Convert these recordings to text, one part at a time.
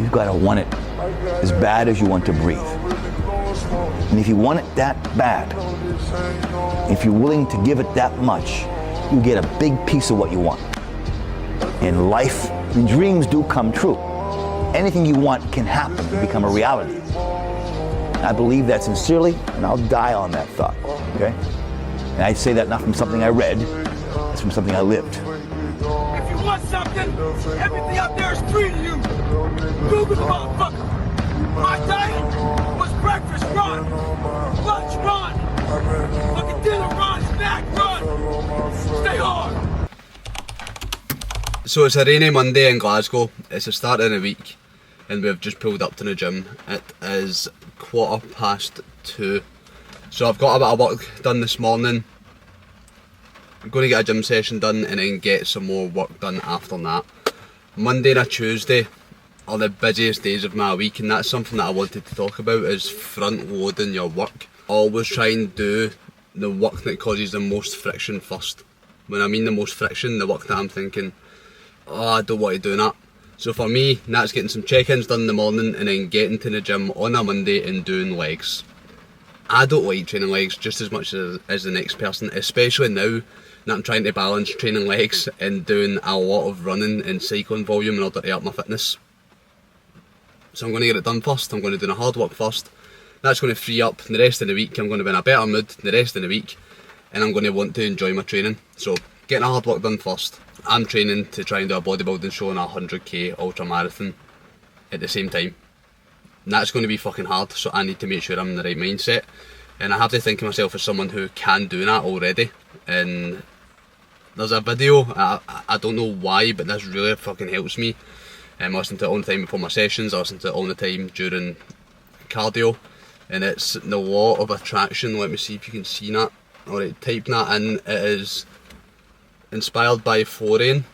you've got to want it as bad as you want to breathe. And if you want it that bad, if you're willing to give it that much, you get a big piece of what you want. In life, the dreams do come true. Anything you want can happen and become a reality. I believe that sincerely, and I'll die on that thought, okay? And I say that not from something I read, it's from something I lived. If you want something, everything out there is free to you. Google the motherfucker. My diet was breakfast run, lunch run, fucking dinner run, snack run. Stay hard. So it's a rainy Monday in Glasgow. It's the start of the week, and we've just pulled up to the gym. It is 2:15. So I've got a bit of work done this morning. I'm going to get a gym session done and then get some more work done after that. Monday and a Tuesday are the busiest days of my week, and that's something that I wanted to talk about, is front loading your work. Always try and do the work that causes the most friction first. When I mean the most friction, the work that I'm thinking, oh, I don't want to do that. So for me, that's getting some check-ins done in the morning and then getting to the gym on a Monday and doing legs. I don't like training legs just as much as the next person, especially now that I'm trying to balance training legs and doing a lot of running and cycling volume in order to up my fitness. So I'm going to get it done first. I'm going to do the hard work first. That's going to free up the rest of the week. I'm going to be in a better mood the rest of the week, and I'm going to want to enjoy my training. So getting the hard work done first. I'm training to try and do a bodybuilding show and a 100k ultra marathon at the same time. And that's going to be fucking hard, so I need to make sure I'm in the right mindset. And I have to think of myself as someone who can do that already. And there's a video, I don't know why, but this really fucking helps me. I listen to it all the time before my sessions, I listen to it all the time during cardio. And it's the law of attraction. Let me see if you can see that. Alright, type that in. It is inspired by Florian,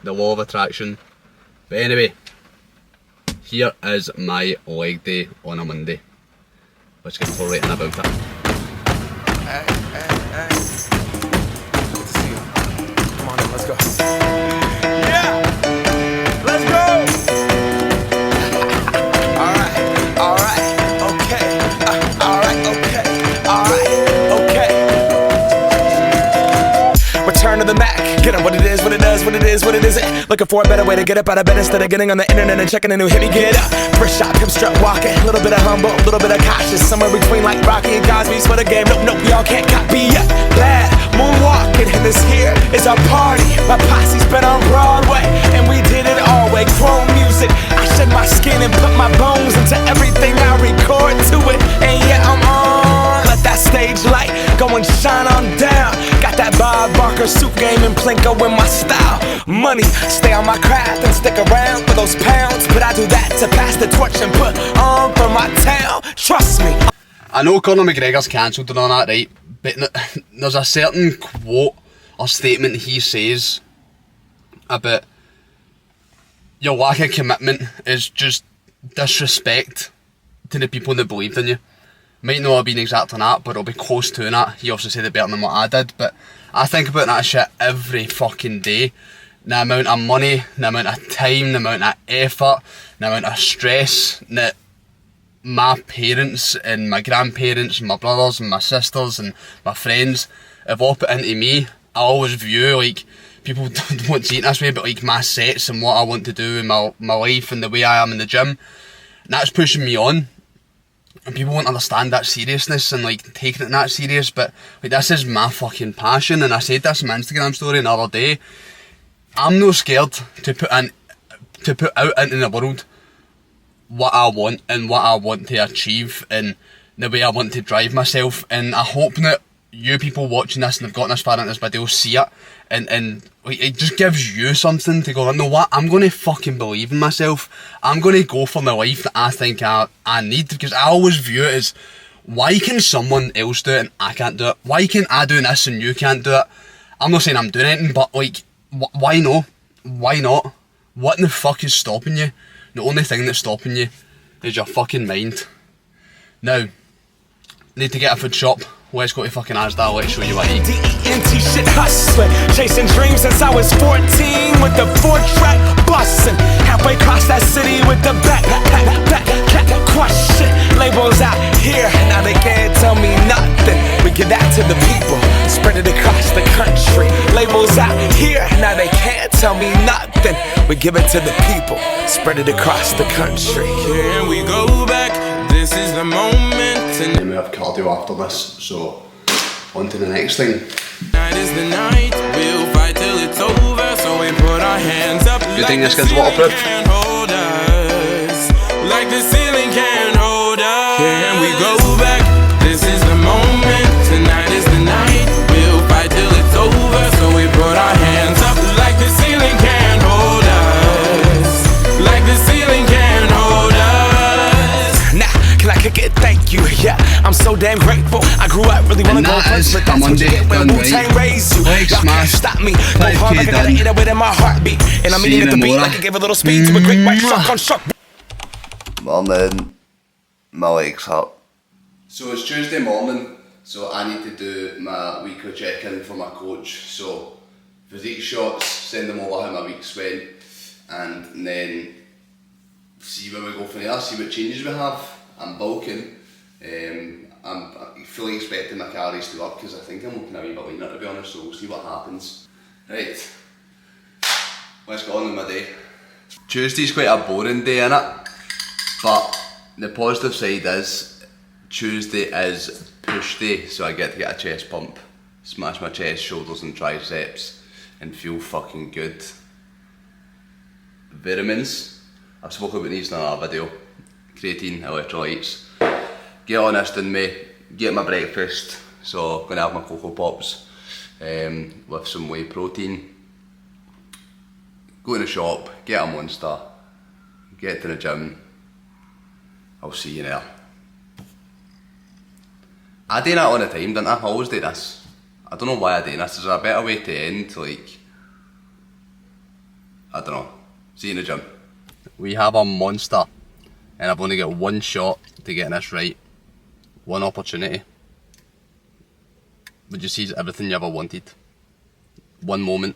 the law of attraction. But anyway, here is my leg day on a Monday. Let's get right in about it. Hey. Good to see you. Come on in, let's go. Yeah! Let's go! Alright, okay. Return to the Mac. Get on what it is, what it does, what it is, what it isn't. Looking for a better way to get up out of bed instead of getting on the internet and checking a new hit. Me get up, first shot, hip strut walking. A little bit of humble, a little bit of cautious. Somewhere between like Rocky and Cosby's for the game. Nope, y'all can't copy yet. Glad moonwalking, and this here is our party. My posse's been on Broadway, and we did it all way. Chrome music, I shed my skin and put my bones into everything I record to it. And yeah, I'm on. Let that stage light go and shine on down. Got that Bob Barker suit game and Plinko in my style. Money, stay on my craft and stick around for those pounds. But I do that to pass the torch and put on for my town. Trust me. I know Conor McGregor's cancelled and all that, right? But there's a certain quote or statement he says about your lack of commitment is just disrespect to the people that believed in you. Might not have been exactly that, but it'll be close to that. He also said it better than what I did, but I think about that shit every fucking day. The amount of money, the amount of time, the amount of effort, the amount of stress that my parents and my grandparents and my brothers and my sisters and my friends have all put into me. I always view, like, people don't want to see it this way, but like my sets and what I want to do in my life and the way I am in the gym, and that's pushing me on. And people won't understand that seriousness and like taking it that serious, but like this is my fucking passion. And I said this in my Instagram story the other day. I'm no scared to put out into the world what I want and what I want to achieve and the way I want to drive myself. And I hope that you people watching this and have gotten this far into this video see it, and it just gives you something to go, you know what, I'm going to fucking believe in myself. I'm going to go for the life that I think I need, because I always view it as, why can someone else do it and I can't do it? Why can I do this and you can't do it? I'm not saying I'm doing anything, but like, why no? Why not? What in the fuck is stopping you? The only thing that's stopping you is your fucking mind. Now, need to get a food shop. Let's go to fucking Asda, let's show you what I eat. D-E-N-T shit hustling, chasing dreams since I was 14 with the 4-track bussin'. Halfway across that city with the back, crush shit. Labels out here, now they can't tell me nothing. We give that to the people, spread it across the country. Labels out here, now they can't tell me nothing. We give it to the people, spread it across the country. Here we go back, this is the moment. And we have cardio after this, so on to the next thing. Tonight is the night, we'll fight till it's over. So we put our hands up. Good thing this kid's waterproof. Can't hold us, like the ceiling can't hold us. Here we go back, this is the moment. Tonight is the night, we'll fight till it's over. So we put our hands up, like the ceiling can't hold us, like the ceiling can't hold us. Nah, can I kick it? Thank you, yeah, I'm so damn grateful. I grew up really wanna go first, but that's what you get when Wu-Tang raised you. Y'all can't stop me, go hard like I gotta eat it within my heartbeat. And I'm eating at the beat like I gave a little speed to a great white shark on shark. Morning. My legs hurt. So it's Tuesday morning, so I need to do my weekly check-in for my coach. So physique shots, send them over how my week's went, and then see where we go from there, see what changes we have. I'm bulking. I'm fully expecting my calories to go up because I think I'm looking a wee bit leaner, to be honest, so we'll see what happens. Right, let's go on with my day. Tuesday's quite a boring day, innit? But the positive side is Tuesday is push day, so I get to get a chest pump, smash my chest, shoulders and triceps and feel fucking good. Vitamins, I've spoken about these in another video. Creatine, electrolytes. Get on this in me, get my breakfast, so I'm going to have my Cocoa Pops with some whey protein. Go in the shop, get a Monster, get to the gym. I'll see you there. I do that all the time, don't I? I always do this. I don't know why I do this. Is there a better way to end? Like, I don't know. See you in the gym. We have a Monster, and I've only got one shot to get this right. One opportunity. Would you seize everything you ever wanted? One moment.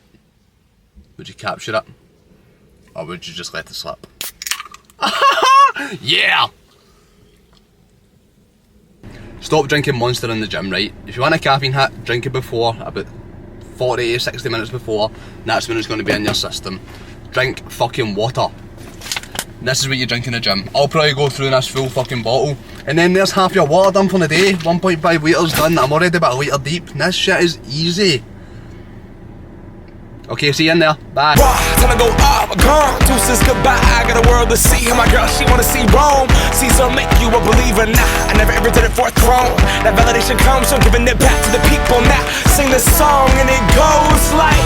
Would you capture it? Or would you just let it slip? Yeah! Stop drinking Monster in the gym, right? If you want a caffeine hit, drink it before, about 40 to 60 minutes before, and that's when it's going to be in your system. Drink fucking water. This is what you drink in the gym. I'll probably go through this full fucking bottle, and then there's half your water done for the day. 1.5 litres done. I'm already about a litre deep. This shit is easy. Okay, see you in there. Bye. Time to go up, gone. Deuces goodbye. I got a world to see. And my girl, she wanna see Rome. Caesar make you a believer. Nah, I never ever did it for a throne. That validation comes from giving it back to the people. Now sing this song and it goes like,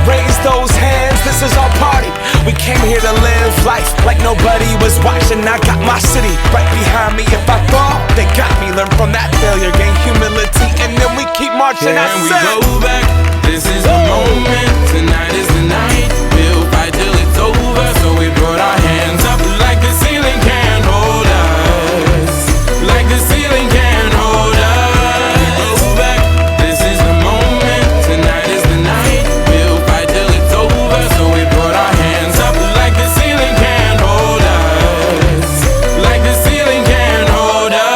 raise those hands. This is our party. We came here to live life like nobody was watching. I got my city right behind me. If I fall, they got me. Learn from that failure, gain humility, and then we keep marching. And we go back. This is the moment. Tonight is the night. We'll fight till it's over. So we put our hands up like the ceiling can't hold us, like the ceiling can't hold us. We go back. This is the moment. Tonight is the night. We'll fight till it's over. So we put our hands up like the ceiling can't hold us, like the ceiling can't hold us.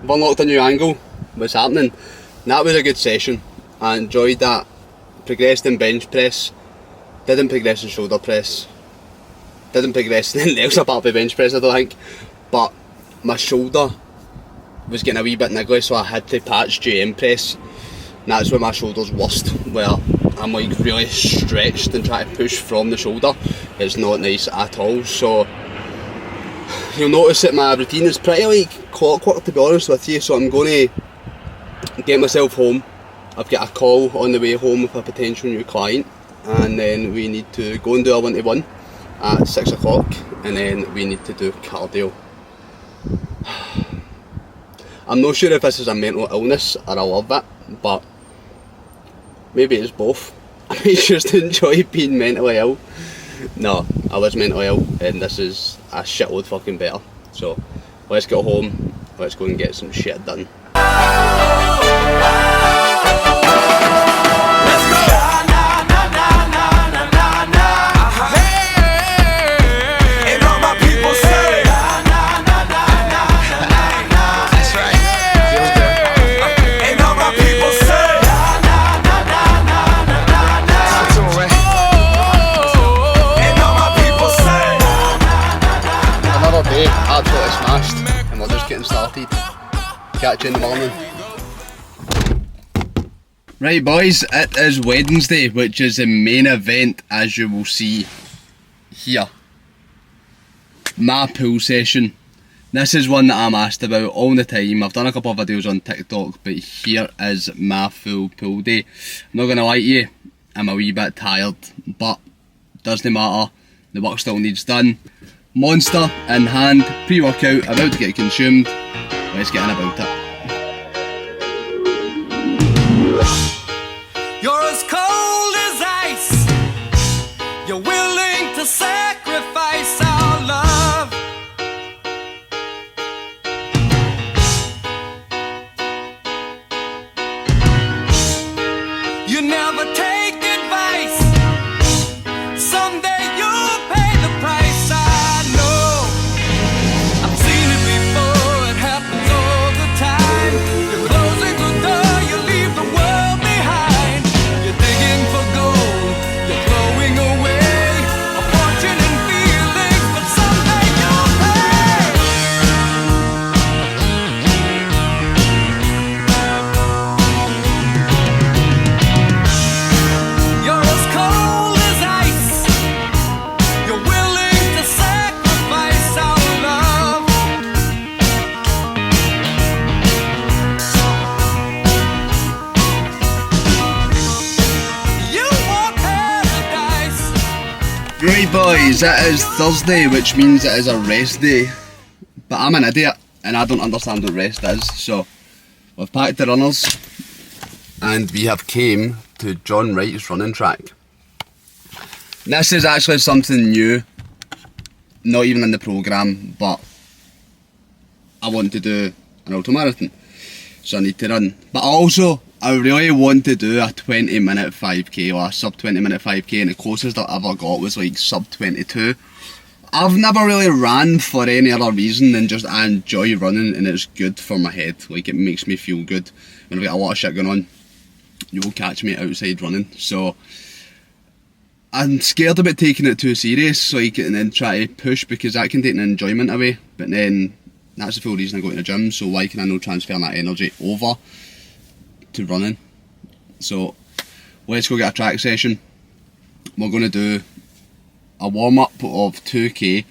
I've unlocked a new angle. What's happening? That was a good session. I enjoyed that. Progressed in bench press. Didn't progress in shoulder press. Didn't progress in anything else apart from bench press, I don't think. But my shoulder was getting a wee bit niggly, so I had to patch GM press. And that's where my shoulder's worst, where I'm like really stretched and trying to push from the shoulder. It's not nice at all. So you'll notice that my routine is pretty like clockwork, to be honest with you. So I'm going to get myself home. I've got a call on the way home with a potential new client, and then we need to go and do a 1-to-1 at 6 o'clock, and then we need to do cardio. I'm not sure if this is a mental illness or I love it, but maybe it's both. I may just enjoy being mentally ill. No, I was mentally ill, and this is a shitload fucking better. So let's get home, let's go and get some shit done. Absolutely smashed, and we're just getting started. Catch you in the morning. Right boys, it is Wednesday, which is the main event, as you will see here. My pool session. This is one that I'm asked about all the time. I've done a couple of videos on TikTok, but here is my full pool day. I'm not gonna lie to you, I'm a wee bit tired, but doesn't matter, the work still needs done. Monster in hand, pre-workout about to get consumed. Let's get in about it. You're as cold as ice. You're willing to sacrifice our love. You never take advice. Someday you'll pay the price. I know. I've seen it before. It happens all the time. You're closing the door. You leave the world behind. You're digging for gold. You're throwing away a fortune and feelings, but someday you'll pay. You're as cold as ice. You're willing to sacrifice our love. You want paradise. Right boys, it is Thursday, which means it is a rest day. But I'm an idiot and I don't understand what rest is, so we've packed the runners and we have came to John Wright's running track. This is actually something new, not even in the programme, but I want to do an ultramarathon, so I need to run. But also, I really want to do a 20-minute 5k or a sub 20-minute 5k, and the closest I ever got was like sub 22. I've never really ran for any other reason than just I enjoy running and it's good for my head. Like, it makes me feel good. When I've got a lot of shit going on, you will catch me outside running. So I'm scared about taking it too serious, like, and then try to push, because that can take an enjoyment away. But then that's the full reason I go to the gym, so why can I not transfer that energy over to running? So let's go get a track session. We're going to do a warm up of 2k,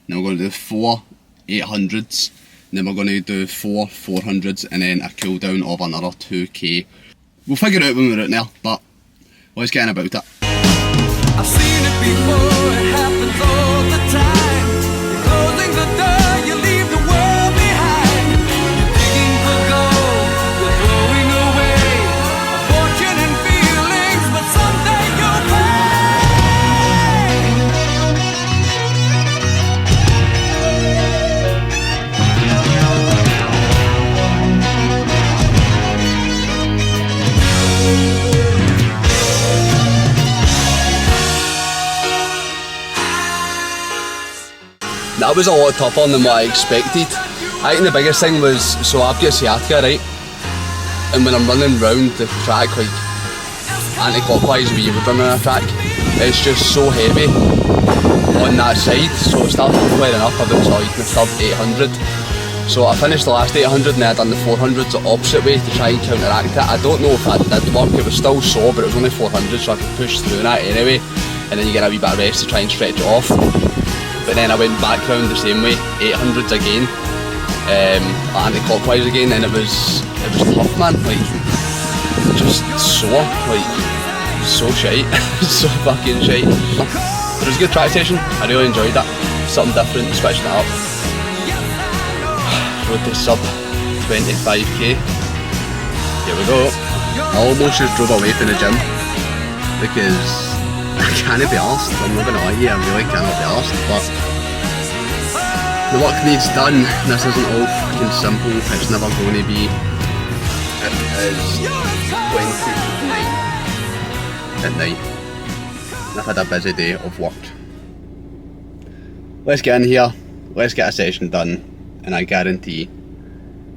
then we're going to do 4 800s, and then we're going to do 4 400s, and then a cool down of another 2k. We'll figure it out when we're out there, but let's get in about it. I've seen it before, it happens all the time. You're closing the door, you leave the world behind. You're digging for gold, you're throwing away a fortune and feelings, but someday you'll pay. That was a lot tougher than what I expected. I think the biggest thing was, so I've got sciatica, right? And when I'm running round the track, like anti-clockwise, we would run on a track, it's just so heavy on that side. So it started flaring up about like the third 800. So I finished the last 800 and then I done the 400s the opposite way to try and counteract it. I don't know if that did work, it was still sore, but it was only 400, so I could push through that anyway. And then you get a wee bit of rest to try and stretch it off. But then I went back round the same way, 800s again, anti-clockwise again, and it was tough, man. Like, just sore, like so shite, so fucking shite. But it was a good track session. I really enjoyed that. Something different, switching it up. Rode to sub 25k. Here we go. I almost just drove away from the gym because I can't be arsed. I'm not gonna lie to you, I really cannot be arsed, but the work needs done. This isn't all fucking simple, it's never going to be. It is 20 to 9 at night. I've had a busy day of work. Let's get in here, let's get a session done, and I guarantee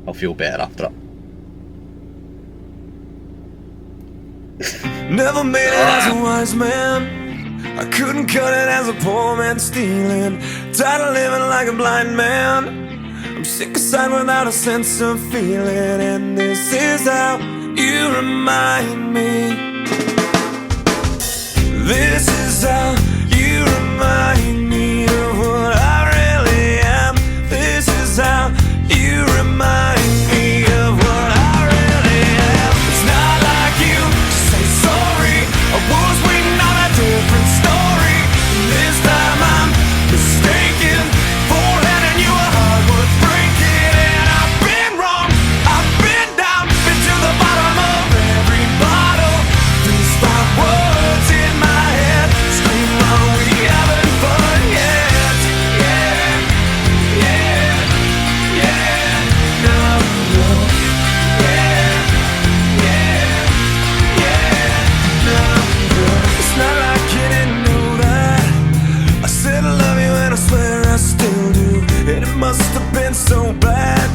I'll feel better after it. Never made it as a wise man, I couldn't cut it as a poor man stealing. Tired of living like a blind man, I'm sick aside without a sense of feeling. And this is how you remind me. This is how you remind me of what I really am. This is how you remind me of what I really am. It's not like you to say sorry, I was waiting on a different story. This time I'm mistaken for handing you a heart worth breaking. And I've been wrong, I've been down, been to the bottom of every bottle. These 5 words in my head scream, are we having fun yet? Yeah, yeah, yeah, no, no. Yeah, yeah, yeah, no, no. It's not like you didn't know that I said I love you and I swear I still do. And it must have been so bad,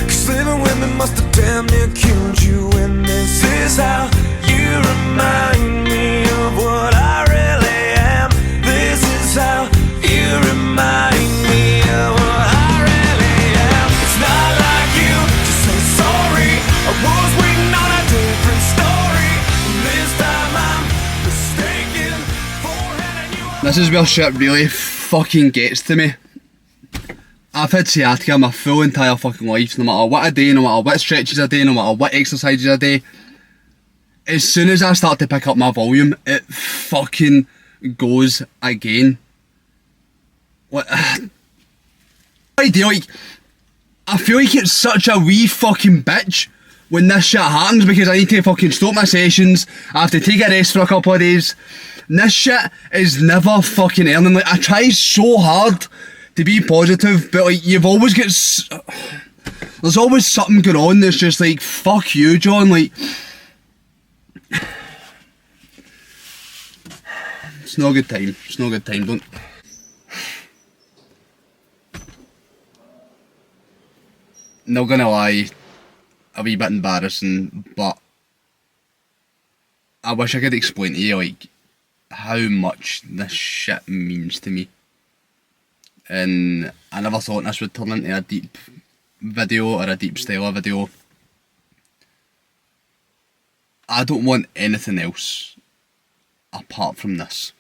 'cause living with me must have damn near killed you. And this is how you remind me of what I really am. This is how you remind me of what I really am. It's not like you to say sorry, I was waiting on a different story. This time I'm mistaken for handing you a This is where shit really fucking gets to me. I've had sciatica my full entire fucking life, no matter what I do, no matter what stretches I do, no matter what exercises I do. As soon as I start to pick up my volume, it fucking goes again. What? I do, like, I feel like it's such a wee fucking bitch when this shit happens, because I need to fucking stop my sessions, I have to take a rest for a couple of days. And this shit is never fucking earning. Like, I try so hard to be positive, but like, you've always got there's always something going on that's just like, fuck you, John, like, it's not a good time, it's not a good time, don't. Not gonna lie, a wee bit embarrassing, but I wish I could explain to you, like, how much this shit means to me. And I never thought this would turn into a deep video or a deep style video. I don't want anything else apart from this.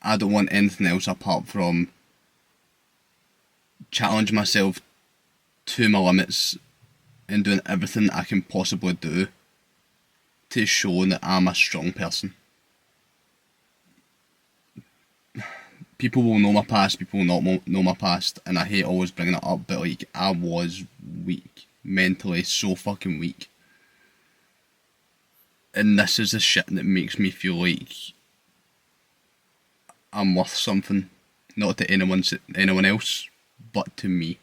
I don't want anything else apart from challenge myself to my limits and doing everything I can possibly do to show that I'm a strong person. People will know my past, people will not know my past, and I hate always bringing it up, but like, I was weak, mentally so fucking weak. And this is the shit that makes me feel like I'm worth something, not to anyone else, but to me.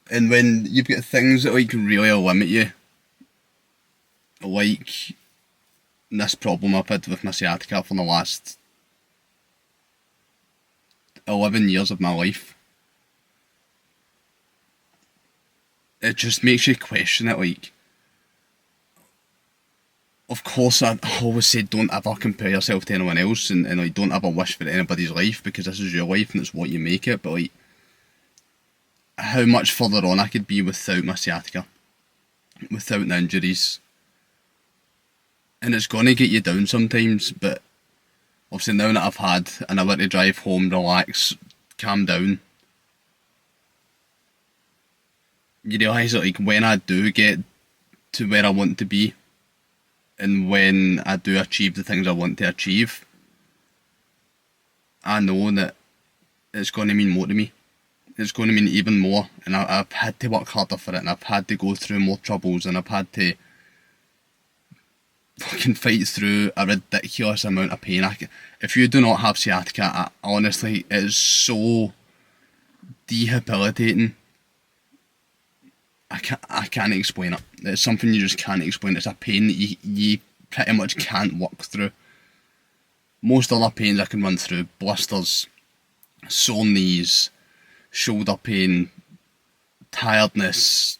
And when you've got things that like really limit you, like this problem I've had with my sciatica for the last 11 years of my life, it just makes you question it. Like, of course I always say don't ever compare yourself to anyone else, and like, don't ever wish for anybody's life, because this is your life and it's what you make it. But like, how much further on I could be without my sciatica, without the injuries. And it's going to get you down sometimes, but obviously now that I've had an hour to drive home, relax, calm down, you realise that like, when I do get to where I want to be, and when I do achieve the things I want to achieve, I know that it's going to mean more to me. it's going to mean even more, and I've had to work harder for it, and I've had to go through more troubles, and I've had to fucking fight through a ridiculous amount of pain. If you do not have sciatica, honestly, it is so debilitating. I can't explain it. It's something you just can't explain. It's a pain that you pretty much can't work through. Most other pains I can run through, blisters, sore knees, shoulder pain, tiredness,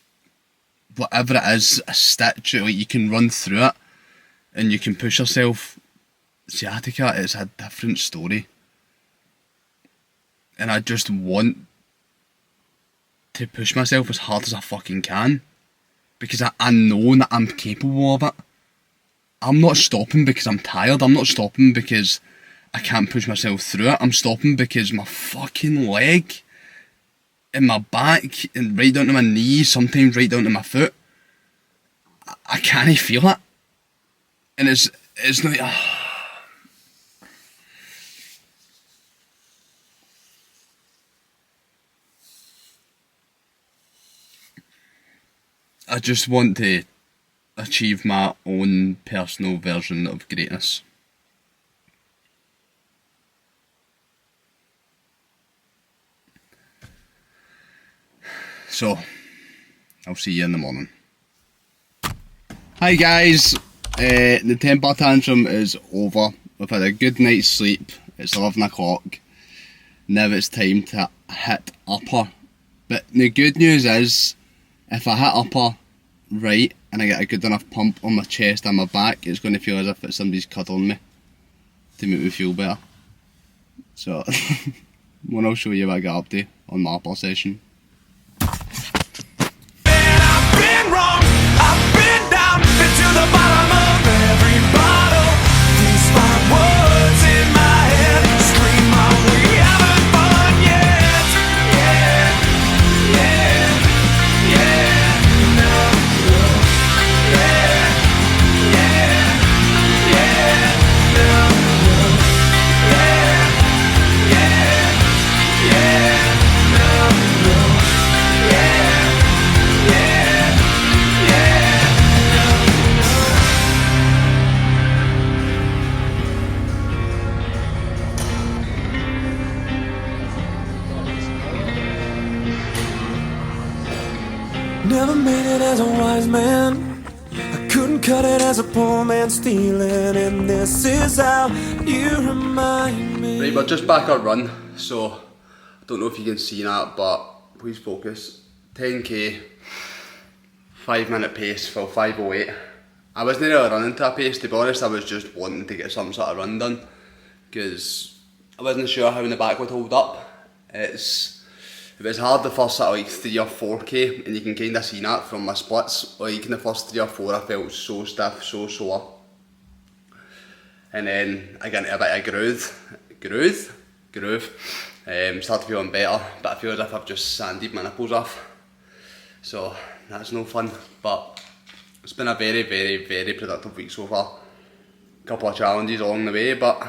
whatever it is, a stitch, like you can run through it and you can push yourself. Sciatica is a different story. And I just want to push myself as hard as I fucking can, because I know that I'm capable of it. I'm not stopping because I'm tired. I'm not stopping because I can't push myself through it. I'm stopping because my fucking leg and my back and right down to my knees, sometimes right down to my foot, I can't feel it. And it's like... I just want to achieve my own personal version of greatness. So, I'll see you in the morning. Hi guys, the temper tantrum is over. We've had a good night's sleep. It's 11 o'clock. Now it's time to hit upper. But the good news is, if I hit upper right and I get a good enough pump on my chest and my back, it's going to feel as if it's somebody's cuddling me to make me feel better. So, when I'll show you what I get up to on my upper session. Never made it as a wise man. I couldn't cut it as a poor man stealing. And this is how you remind me. Right, we're just back on run, so I don't know if you can see that, but please focus. 10k, 5-minute pace, well 5:08. I wasn't really running to a pace, to be honest. I was just wanting to get some sort of run done, because I wasn't sure how the back would hold up. It was hard the first sort of like 3 or 4k, and you can kind of see that from my splits. Like in the first 3 or 4 I felt so stiff, so sore. And then I got into a bit of groove. Started feeling better, but I feel as if I've just sanded my nipples off. So that's no fun, but it's been a very, very, very productive week so far. A couple of challenges along the way, but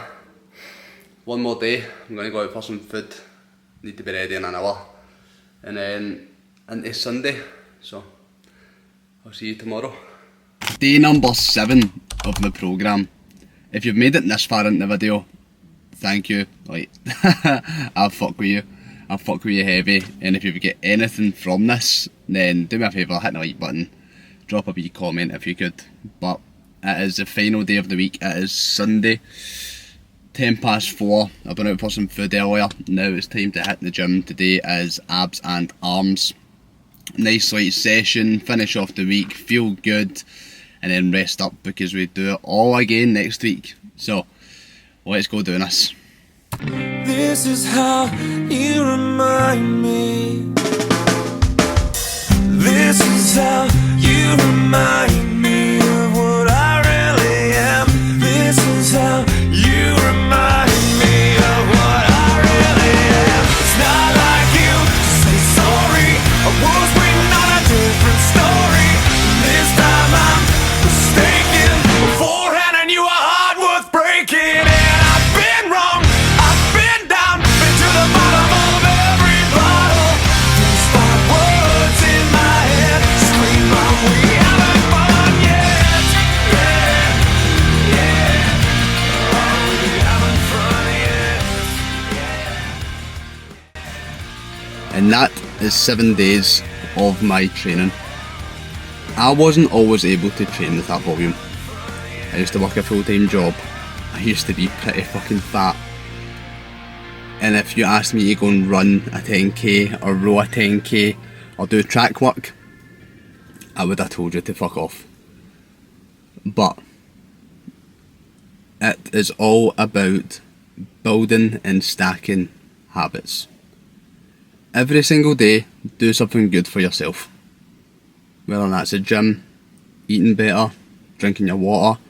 one more day, I'm going to go out for some food. Need to be ready in an hour. And then into Sunday, so I'll see you tomorrow. Day number 7 of the programme. If you've made it this far into the video, thank you. Like, I'll fuck with you. I'll fuck with you heavy. And if you get anything from this, then do me a favour, hit the like button. Drop a wee comment if you could. But it is the final day of the week. It is Sunday. 4:10. I've been out for some food earlier. Now it's time to hit the gym. Today is abs and arms. Nice light session, finish off the week, feel good, and then rest up because we do it all again next week. So let's go doing this. This is how you remind me. This is how you remind me of what I really am. This is how you remind me of what I really am. It's not like you to say sorry. I was waiting on a different story. This time I'm mistaken. Beforehand I knew a heart worth breaking. And I've been wrong, I've been down, been to the bottom of every bottle. is 7 days of my training. I wasn't always able to train with that volume. I used to work a full-time job. I used to be pretty fucking fat. And if you asked me to go and run a 10k or row a 10k or do track work, I would have told you to fuck off. But it is all about building and stacking habits. Every single day, do something good for yourself. Whether that's a gym, eating better, drinking your water,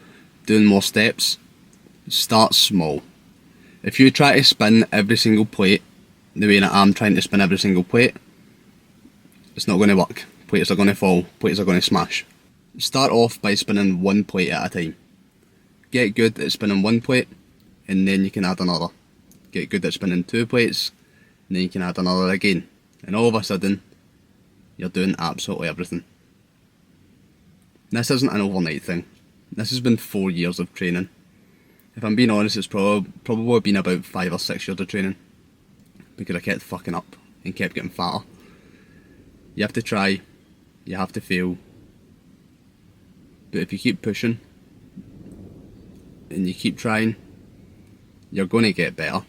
doing more steps. Start small. If you try to spin every single plate the way that I'm trying to spin every single plate, it's not going to work. Plates are going to fall, plates are going to smash. Start off by spinning one plate at a time. Get good at spinning one plate, and then you can add another. Get good at spinning 2 plates, and then you can add another again. And all of a sudden, you're doing absolutely everything. This isn't an overnight thing. This has been 4 years of training. If I'm being honest, it's probably been about 5 or 6 years of training. Because I kept fucking up and kept getting fatter. You have to try, you have to fail. But if you keep pushing, and you keep trying, you're going to get better.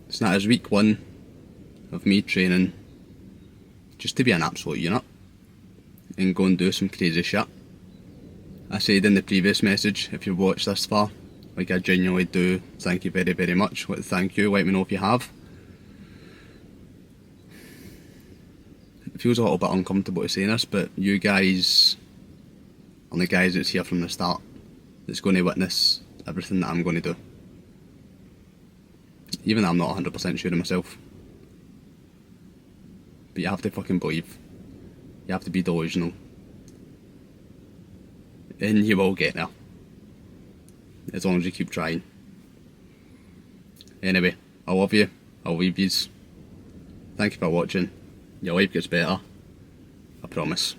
So that is week 1 of me training just to be an absolute unit and go and do some crazy shit. I said in the previous message, if you've watched this far, like I genuinely do thank you very, very much. Thank you, let me know if you have. It feels a little bit uncomfortable to say this, but you guys are the guys that's here from the start, that's going to witness everything that I'm going to do. Even though I'm not 100% sure of myself. But you have to fucking believe. You have to be delusional. And you will get there. As long as you keep trying. Anyway, I love you. I'll leave yous. Thank you for watching. Your life gets better. I promise.